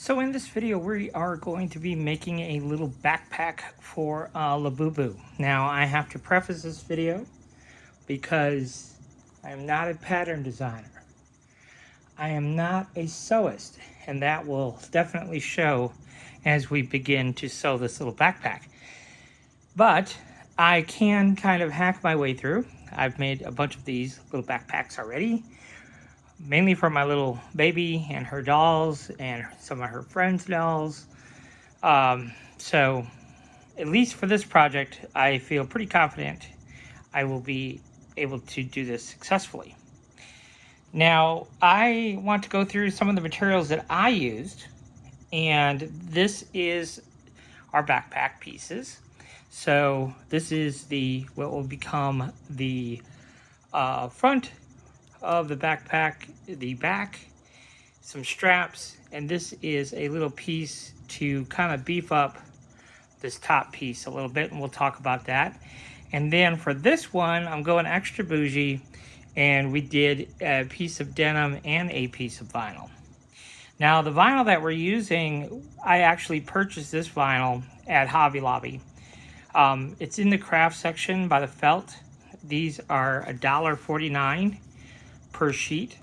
So in this video, we are going to be making a little backpack for Labubu. Now, I have to preface this video because I am not a pattern designer. I am not a sewist, and that will definitely show as we begin to sew this little backpack. But I can kind of hack my way through. I've made a bunch of these little backpacks already, mainly for my little baby and her dolls and some of her friends' dolls. So at least for this project, I feel pretty confident I will be able to do this successfully. Now, I want to go through some of the materials that I used, and this is our backpack pieces. So this is what will become the front of the backpack, the back, some straps, and this is a little piece to kind of beef up this top piece a little bit, and we'll talk about that. And then for this one, I'm going extra bougie, and we did a piece of denim and a piece of vinyl. Now, the vinyl that we're using, I actually purchased this vinyl at Hobby Lobby. It's in the craft section by the felt. These are $1.49 per sheet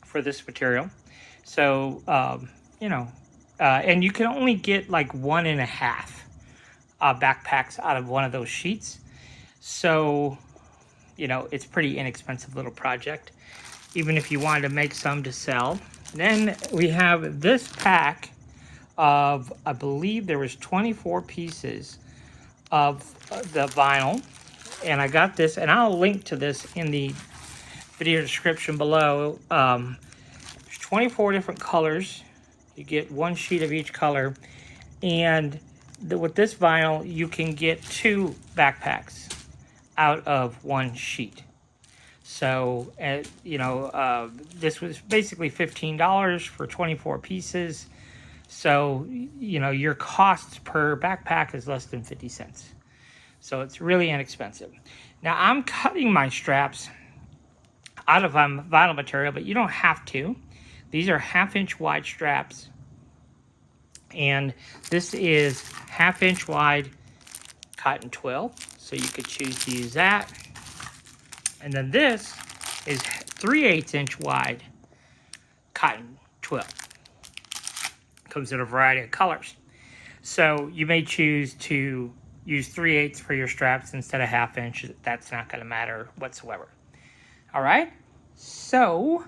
for this material. So, and you can only get like 1.5 backpacks out of one of those sheets. So, it's pretty inexpensive little project, even if you wanted to make some to sell. Then we have this pack of, I believe there was 24 pieces of the vinyl. And I got this, and I'll link to this in the video description below. There's 24 different colors. You get one sheet of each color. And with this vinyl, you can get 2 backpacks out of one sheet. So, this was basically $15 for 24 pieces. So, your cost per backpack is less than 50 cents. So it's really inexpensive. Now, I'm cutting my straps out of vinyl material, but you don't have to. These are 1/2-inch wide straps. And this is 1/2-inch wide cotton twill. So you could choose to use that. And then this is 3/8-inch wide cotton twill. Comes in a variety of colors. So you may choose to use 3/8 for your straps instead of 1/2-inch. That's not going to matter whatsoever. All right. So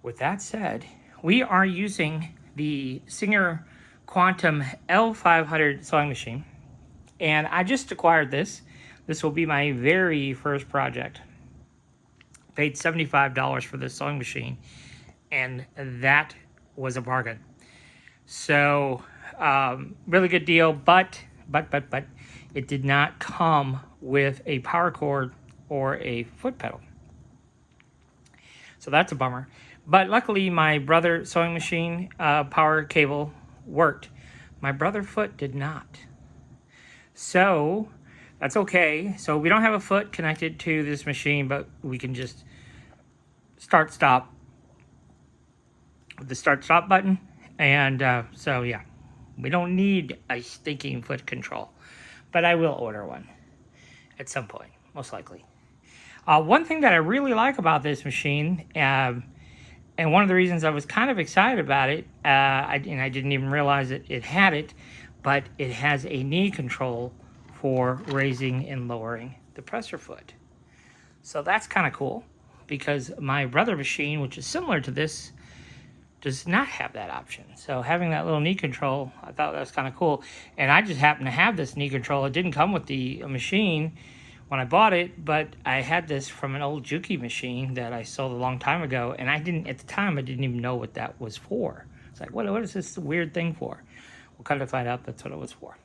with that said, we are using the Singer Quantum L500 sewing machine, and I just acquired this. This will be my very first project. Paid $75 for this sewing machine, and that was a bargain. So really good deal, but it did not come with a power cord or a foot pedal. So that's a bummer. But luckily, my brother sewing machine power cable worked. My brother foot did not. So that's okay. So we don't have a foot connected to this machine, but we can just start-stop with the start-stop button. And so, yeah, we don't need a stinking foot control. But I will order one at some point, most likely. One thing that I really like about this machine, and one of the reasons I was kind of excited about it, and I didn't even realize it had it, but it has a knee control for raising and lowering the presser foot. So that's kind of cool, because my brother machine, which is similar to this, does not have that option. So having that little knee control, I thought that was kind of cool. And I just happened to have this knee control. It didn't come with the machine when I bought it, but I had this from an old Juki machine that I sold a long time ago, and at the time, I didn't even know what that was for. It's like, what is this weird thing for? We'll kind of find out that's what it was for.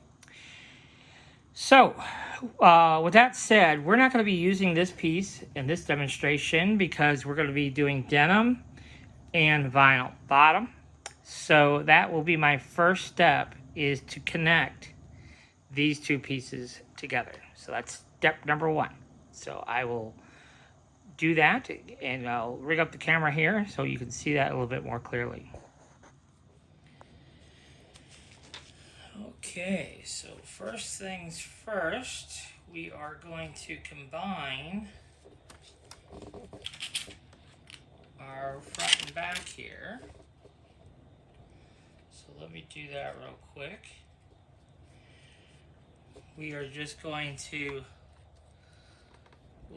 So, with that said, we're not going to be using this piece in this demonstration because we're going to be doing denim and vinyl bottom. So that will be my first step, is to connect these 2 pieces together. So that's step number 1. So I will do that, and I'll rig up the camera here so you can see that a little bit more clearly. Okay, so first things first, we are going to combine our front and back here. So let me do that real quick. We are just going to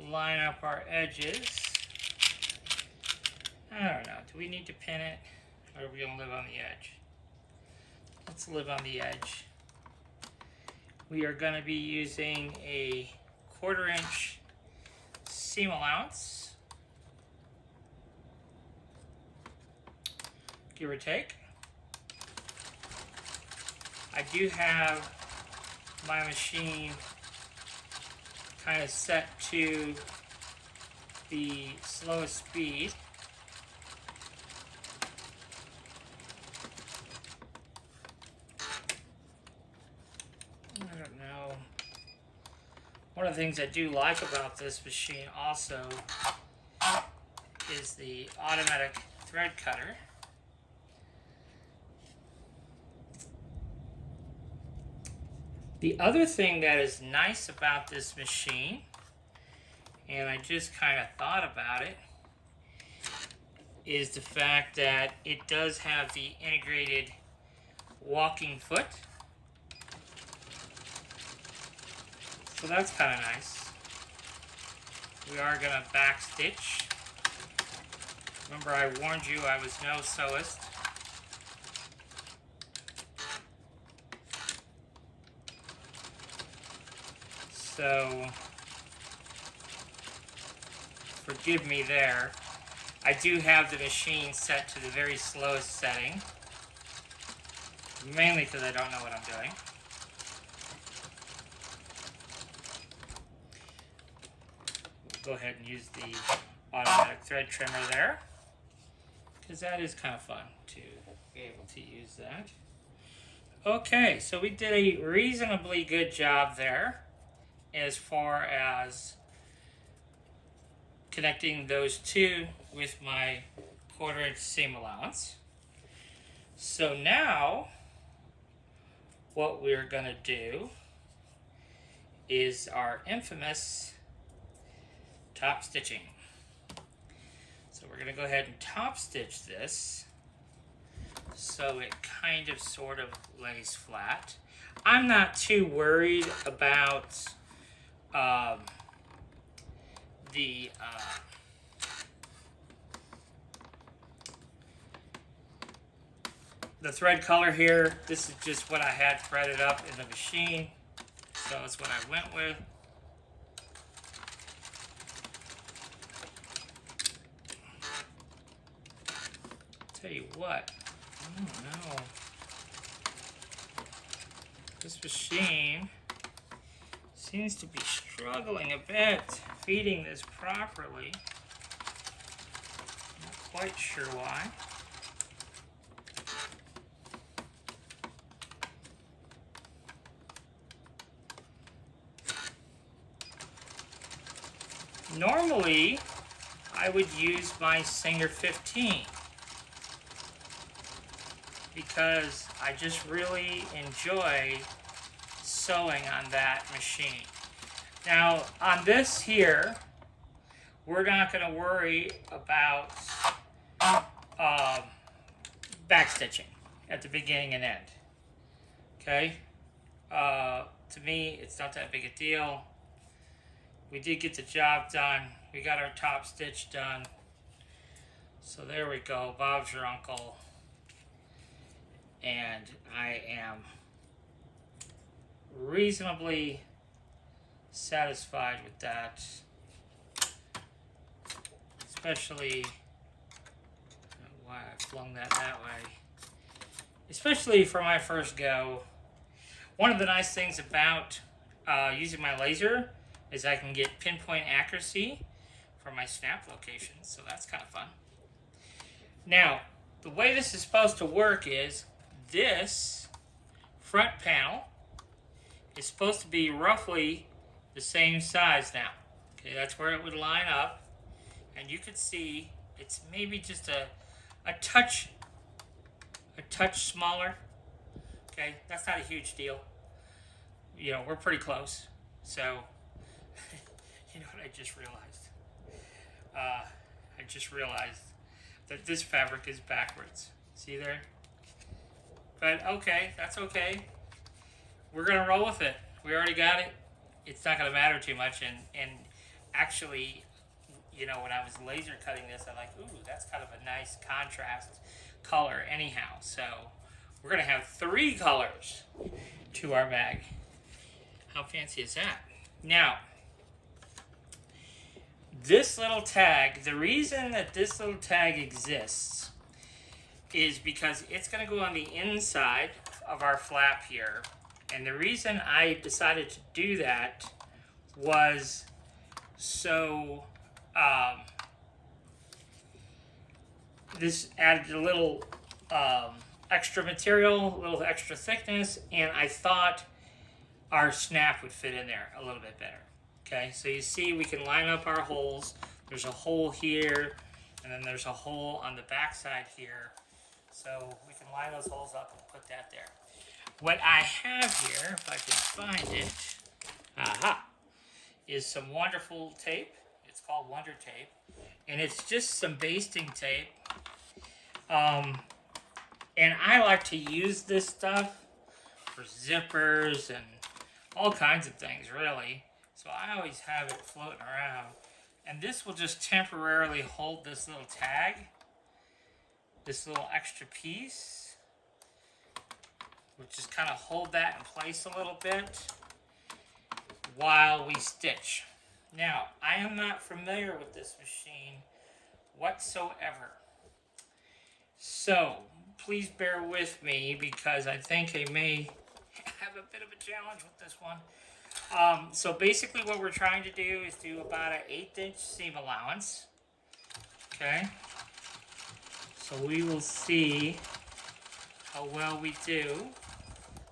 line up our edges. I don't know, do we need to pin it, or are we going to live on the edge? Let's live on the edge. We are going to be using a 1/4 inch seam allowance, give or take. I do have my machine kind of set to the slowest speed. I don't know. One of the things I do like about this machine also is the automatic thread cutter. The other thing that is nice about this machine, and I just kind of thought about it, is the fact that it does have the integrated walking foot. So that's kind of nice. We are going to back stitch. Remember, I warned you I was no sewist. So forgive me there. I do have the machine set to the very slowest setting, mainly because I don't know what I'm doing. We'll go ahead and use the automatic thread trimmer there, because that is kind of fun to be able to use that. Okay, so we did a reasonably good job there as far as connecting those two with my 1/4 inch seam allowance. So now what we're going to do is our infamous top stitching. So we're going to go ahead and top stitch this so it kind of sort of lays flat. I'm not too worried about the thread color here. This is just what I had threaded up in the machine, so it's what I went with. Tell you what, I don't know. This machine seems to be struggling a bit feeding this properly. Not quite sure why. Normally, I would use my Singer 15 because I just really enjoy sewing on that machine. Now, on this here, we're not going to worry about back stitching at the beginning and end. Okay? To me, it's not that big a deal. We did get the job done. We got our top stitch done. So there we go. Bob's your uncle. And I am reasonably satisfied with that. Especially, I don't know why I flung that way. Especially for my first go. One of the nice things about using my laser is I can get pinpoint accuracy for my snap location, so that's kind of fun. Now, the way this is supposed to work is this front panel is supposed to be roughly the same size now. Okay, that's where it would line up, and you can see it's maybe just a touch smaller Okay, that's not a huge deal. You know, we're pretty close. So, you know what I just realized? I just realized that this fabric is backwards. See there? But okay, that's okay. We're gonna roll with it. We already got it. It's not gonna matter too much. And actually, you know, when I was laser cutting this, I'm like, ooh, that's kind of a nice contrast color anyhow. So we're gonna have 3 colors to our bag. How fancy is that? Now, this little tag, the reason that this little tag exists is because it's going to go on the inside of our flap here. And the reason I decided to do that was so this added a little extra material, a little extra thickness, and I thought our snap would fit in there a little bit better. Okay, so you see we can line up our holes. There's a hole here, and then there's a hole on the back side here. So we can line those holes up and put that there. What I have here, if I can find it, aha, is some wonderful tape. It's called Wonder Tape, and it's just some basting tape. And I like to use this stuff for zippers and all kinds of things, really. So I always have it floating around. And this will just temporarily hold this little tag, this little extra piece. We'll just kind of hold that in place a little bit while we stitch. Now, I am not familiar with this machine whatsoever. So, please bear with me because I think I may have a bit of a challenge with this one. So basically what we're trying to do is do about an 1/8 seam allowance. Okay. So we will see how well we do.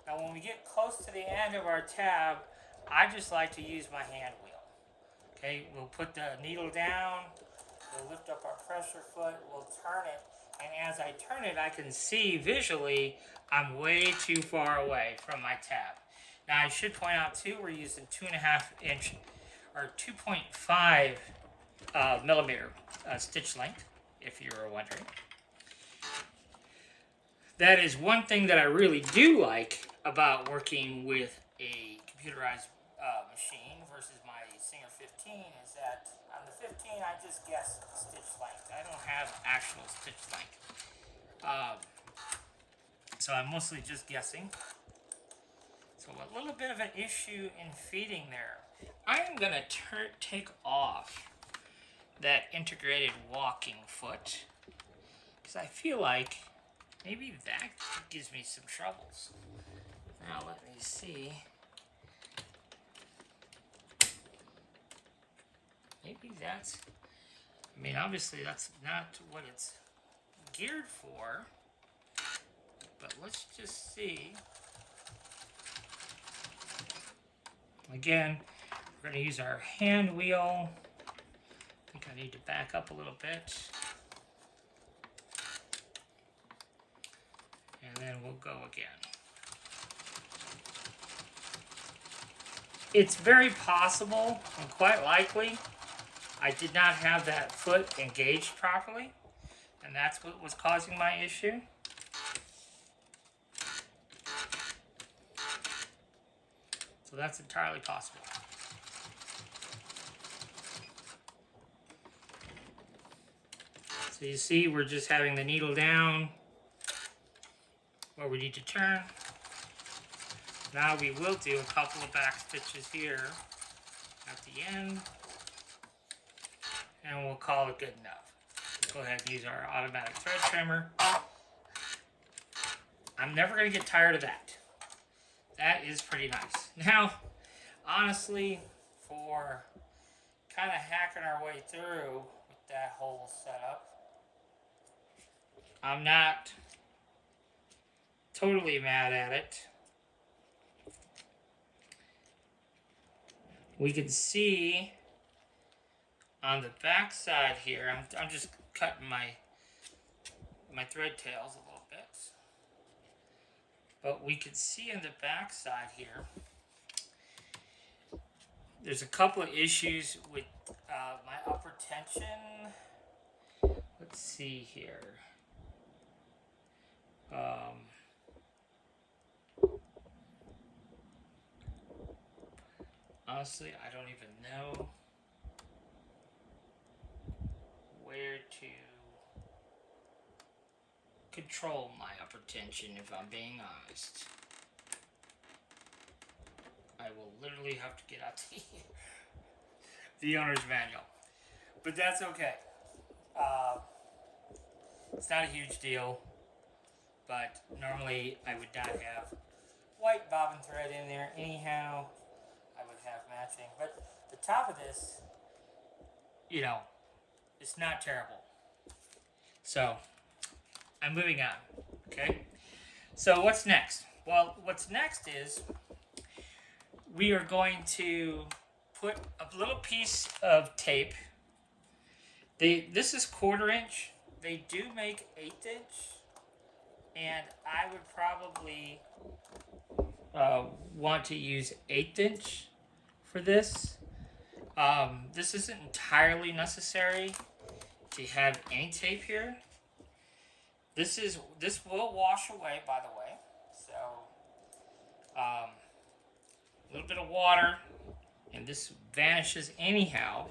Now when we get close to the end of our tab, I just like to use my hand wheel. Okay, we'll put the needle down, we'll lift up our pressure foot, we'll turn it, and as I turn it, I can see visually I'm way too far away from my tab. Now I should point out too, we're using 2.5 inch or 2.5 millimeter stitch length, if you were wondering. That is one thing that I really do like about working with a computerized machine versus my Singer 15 is that on the 15 I just guess stitch length. I don't have actual stitch length. So I'm mostly just guessing. So a little bit of an issue in feeding there. I am going to take off that integrated walking foot because I feel like maybe that gives me some troubles. Now let me see. Maybe that's, I mean obviously that's not what it's geared for, but let's just see. Again, we're going to use our hand wheel. I think I need to back up a little bit. And then we'll go again. It's very possible and quite likely I did not have that foot engaged properly, and that's what was causing my issue. So that's entirely possible. So you see we're just having the needle down where we need to turn. Now we will do a couple of back stitches here at the end, and we'll call it good enough. Let's go ahead and use our automatic thread trimmer. I'm never going to get tired of that. That is pretty nice. Now, honestly, for kind of hacking our way through with that whole setup, I'm not totally mad at it. We can see on the back side here, I'm just cutting my thread tails a little bit. But we can see in the back side here, there's a couple of issues with my upper tension. Let's see here. Honestly, I don't even know where to control my upper tension, if I'm being honest. I will literally have to get out the owner's manual. But that's okay. It's not a huge deal, but normally I would not have white bobbin thread in there. Anyhow, I would have matching. But the top of this, you know, it's not terrible. So, I'm moving on, okay? So what's next? Well, what's next is we are going to put a little piece of tape. This is 1/4 inch. They do make 1/8 inch, and I would probably want to use 1/8 inch for this. This isn't entirely necessary to have any tape here. This will wash away, by the way. So a little bit of water, and this vanishes anyhow.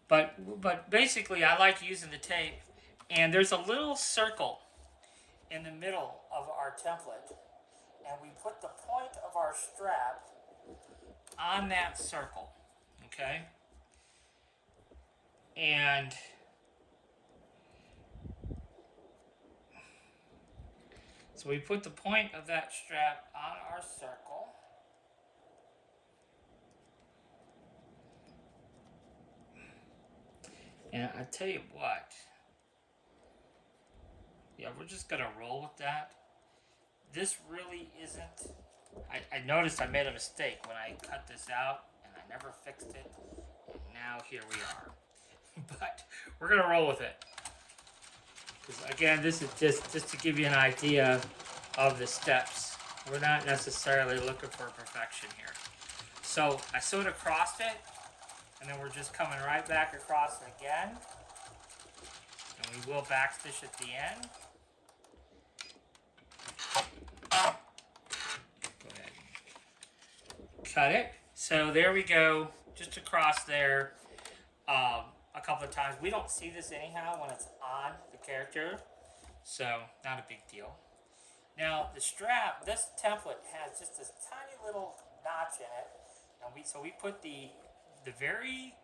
But basically, I like using the tape, and there's a little circle in the middle of our template, and we put the point of our strap on that circle, okay? And so we put the point of that strap on our circle. And I tell you what, yeah, we're just gonna roll with that. This really isn't, I noticed I made a mistake when I cut this out, and I never fixed it, and now here we are. But we're gonna roll with it. Because again, this is just to give you an idea of the steps. We're not necessarily looking for perfection here. So I sewed across it, and then we're just coming right back across it again. And we will backstitch at the end. Go ahead. Cut it. So there we go, just across there. A couple of times. We don't see this anyhow when it's on the character, so not a big deal. Now the strap, this template has just this tiny little notch in it, and so we put the very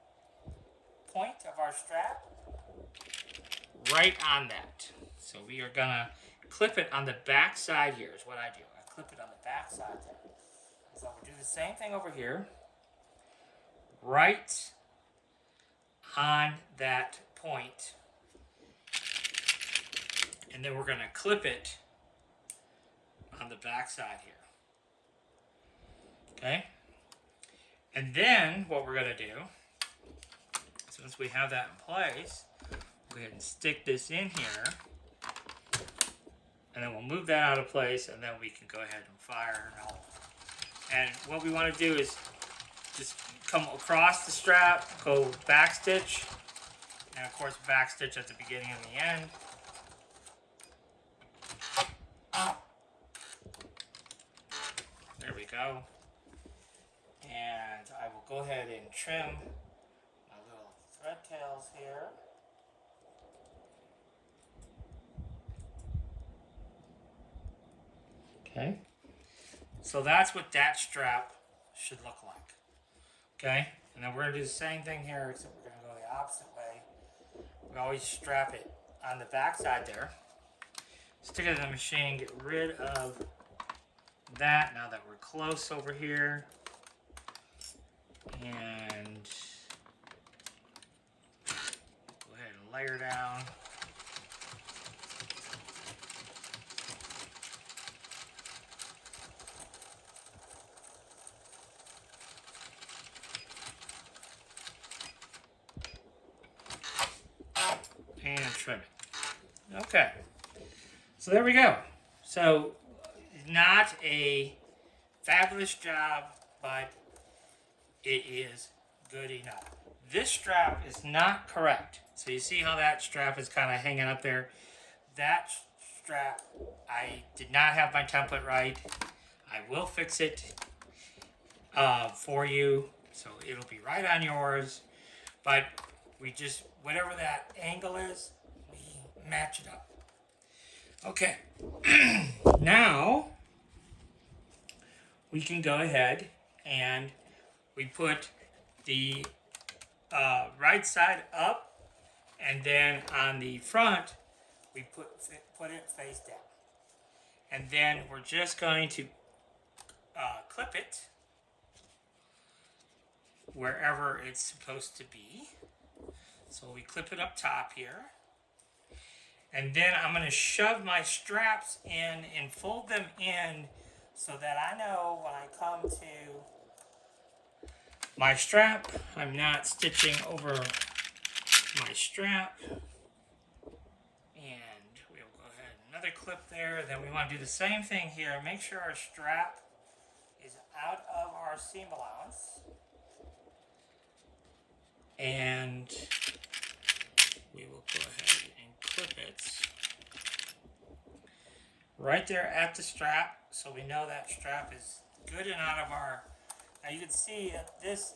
point of our strap right on that. So we are gonna clip it on the back side here is what I do. I clip it on the back side there. So we'll do the same thing over here. Right on that point. And then we're going to clip it on the back side here. Okay? And then what we're going to do, since we have that in place, go ahead and stick this in here. And then we'll move that out of place, and then we can go ahead and fire and all. And what we want to do is just come across the strap, go back stitch, and of course back stitch at the beginning and the end. There we go. And I will go ahead and trim my little thread tails here. Okay. So that's what that strap should look like. Okay, and then we're going to do the same thing here, except we're going to go the opposite way. We always strap it on the back side there. Stick it in the machine, get rid of that now that we're close over here. And go ahead and layer down. And trim it. Okay, so there we go. So not a fabulous job, but it is good enough. This strap is not correct. So you see how that strap is kind of hanging up there? That strap, I did not have my template right. I will fix it for you, so it'll be right on yours. But we just, whatever that angle is, we match it up. Okay, now we can go ahead and we put the right side up, and then on the front we put it face down, and then we're just going to clip it wherever it's supposed to be. So we clip it up top here, and then I'm going to shove my straps in and fold them in so that I know when I come to my strap, I'm not stitching over my strap. And we'll go ahead, another clip there. Then we want to do the same thing here. Make sure our strap is out of our seam allowance. And we will go ahead and clip it right there at the strap, so we know that strap is good and out of our... Now you can see that this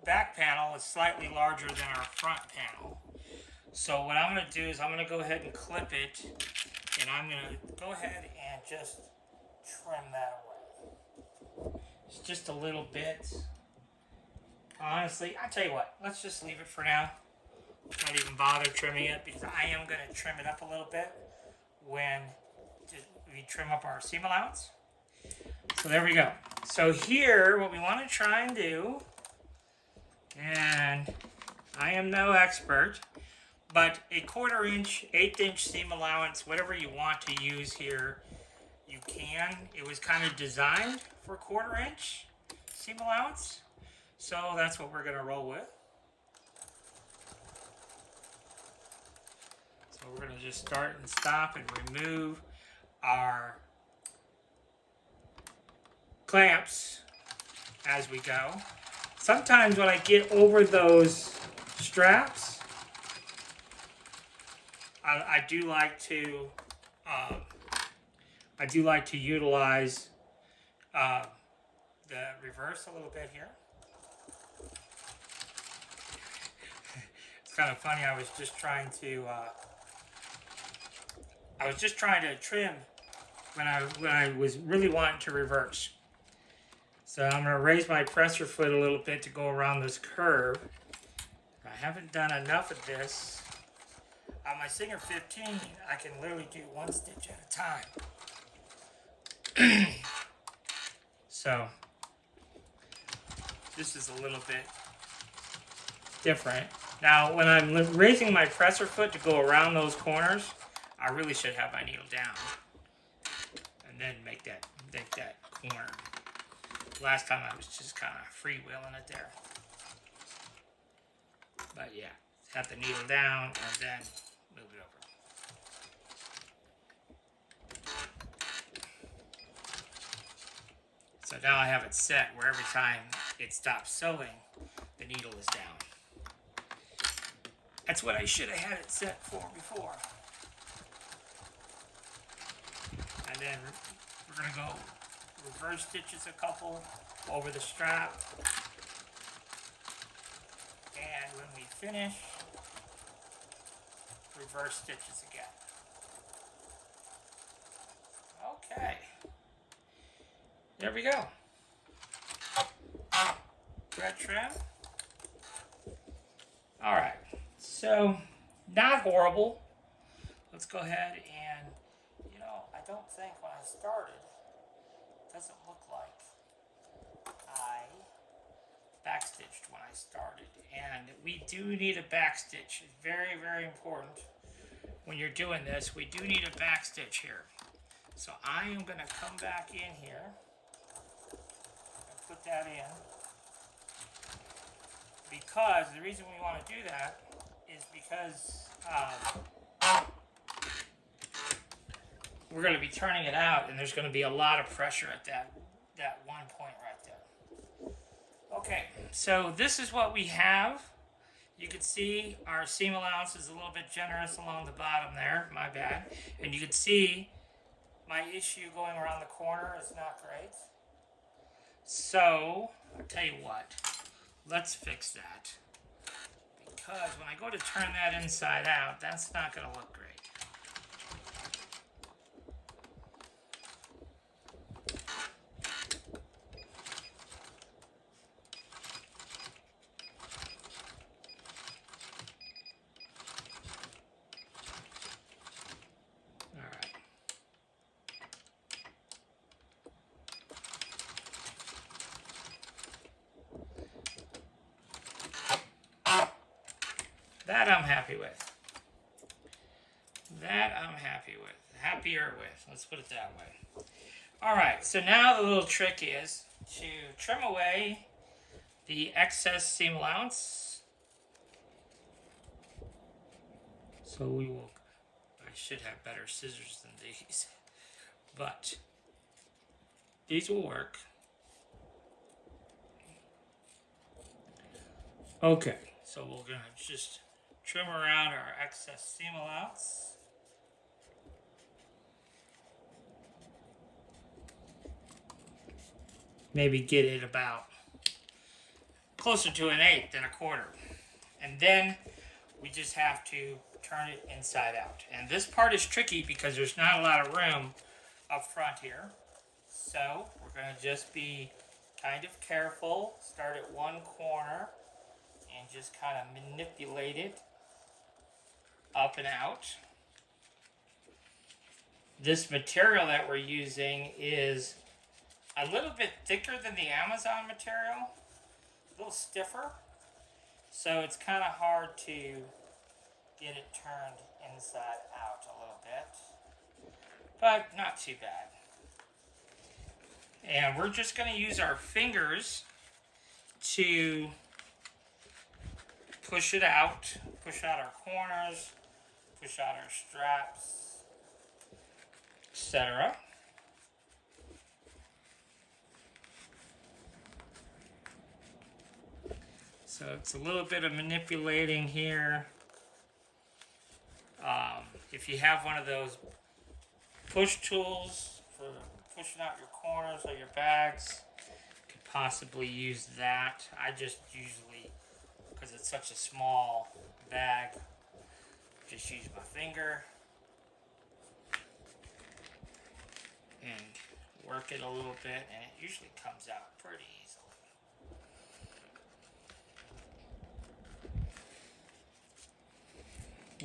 back panel is slightly larger than our front panel. So what I'm going to do is I'm going to go ahead and clip it, and I'm going to go ahead and just trim that away. It's just a little bit. Honestly, I'll tell you what, let's just leave it for now. Not even bother trimming it, because I am going to trim it up a little bit when we trim up our seam allowance. So there we go. So here, what we want to try and do, and I am no expert, but a 1/4 inch, 1/8 inch seam allowance, whatever you want to use here, you can. It was kind of designed for 1/4 inch seam allowance, so that's what we're going to roll with. So we're going to just start and stop and remove our clamps as we go. Sometimes when I get over those straps, I do like to utilize the reverse a little bit here. It's kind of funny. I was just trying to trim when I was really wanting to reverse. So I'm going to raise my presser foot a little bit to go around this curve. I haven't done enough of this. On my Singer 15, I can literally do 1 stitch at a time. So this is a little bit different. Now, when I'm raising my presser foot to go around those corners, I really should have my needle down and then make that corner. Last time I was just kind of freewheeling it there. But yeah, have the needle down and then move it over. So now I have it set where every time it stops sewing, the needle is down. That's what I should have had it set for before. And then we're going to go reverse stitches a couple over the strap. And when we finish, reverse stitches again. Okay. There we go. Thread trim. Alright. So, not horrible. Let's go ahead and, I don't think when I started, it doesn't look like I backstitched when I started. And we do need a backstitch. It's very, very important when you're doing this. We do need a backstitch here. So I am going to come back in here and put that in. Because the reason we want to do that is because we're going to be turning it out, and there's going to be a lot of pressure at that one point right there. Okay, so this is what we have. You can see our seam allowance is a little bit generous along the bottom there, my bad. And you can see my issue going around the corner is not great. So, I'll tell you what, let's fix that. Because when I go to turn that inside out, that's not going to look great. That I'm happy with. That I'm happy with. Happier with. Let's put it that way. Alright, so now the little trick is to trim away the excess seam allowance. So we will, I should have better scissors than these, but these will work. Okay, so we're going to just trim around our excess seam allowance. Maybe get it about closer to 1/8 than 1/4. And then we just have to turn it inside out. And this part is tricky because there's not a lot of room up front here. So we're going to just be kind of careful. Start at one corner and just kind of manipulate it up and out. This material that we're using is a little bit thicker than the Amazon material, a little stiffer, so it's kind of hard to get it turned inside out a little bit, but not too bad. And we're just going to use our fingers to push it out, push out our corners, push out our straps, etc. So it's a little bit of manipulating here. If you have one of those push tools for pushing out your corners or your bags, you could possibly use that. I just usually, because it's such a small bag, just use my finger and work it a little bit, and it usually comes out pretty easily.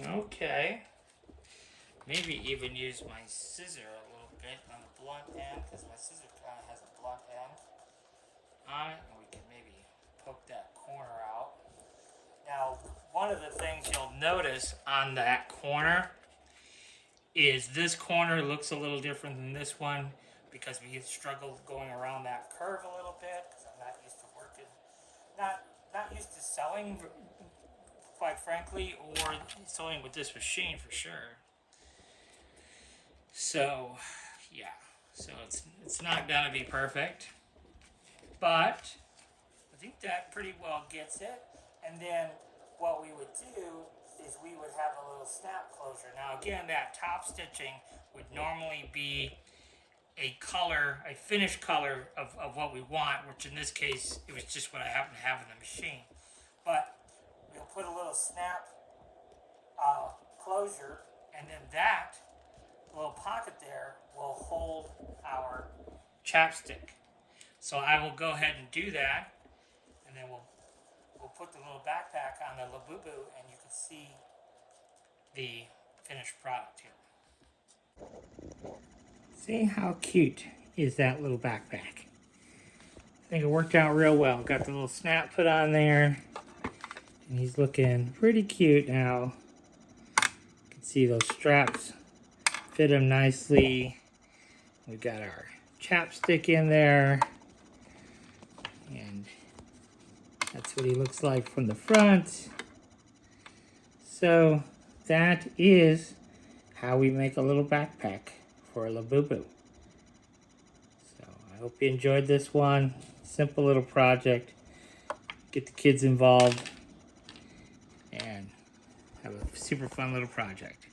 Okay, maybe even use my scissor a little bit on the blunt end, because my scissor kind of has a blunt end on it, and we can maybe poke that corner out. Now, one of the things you'll notice on that corner is this corner looks a little different than this one because we struggled going around that curve a little bit because I'm not used to working, not used to sewing, quite frankly, or sewing with this machine for sure. So, yeah, so it's not gonna be perfect, but I think that pretty well gets it. And then what we would do is we would have a little snap closure. Now again, that top stitching would normally be a color, a finished color of what we want, which in this case, it was just what I happen to have in the machine. But we'll put a little snap closure, and then that little pocket there will hold our chapstick. So I will go ahead and do that, and then we'll put the little backpack on the Labubu, and you can see the finished product here. See how cute is that little backpack? I think it worked out real well. Got the little snap put on there, and he's looking pretty cute now. You can see those straps fit him nicely. We've got our chapstick in there, and that's what he looks like from the front. So that is how we make a little backpack for Labubu. So I hope you enjoyed this one. Simple little project. Get the kids involved and have a super fun little project.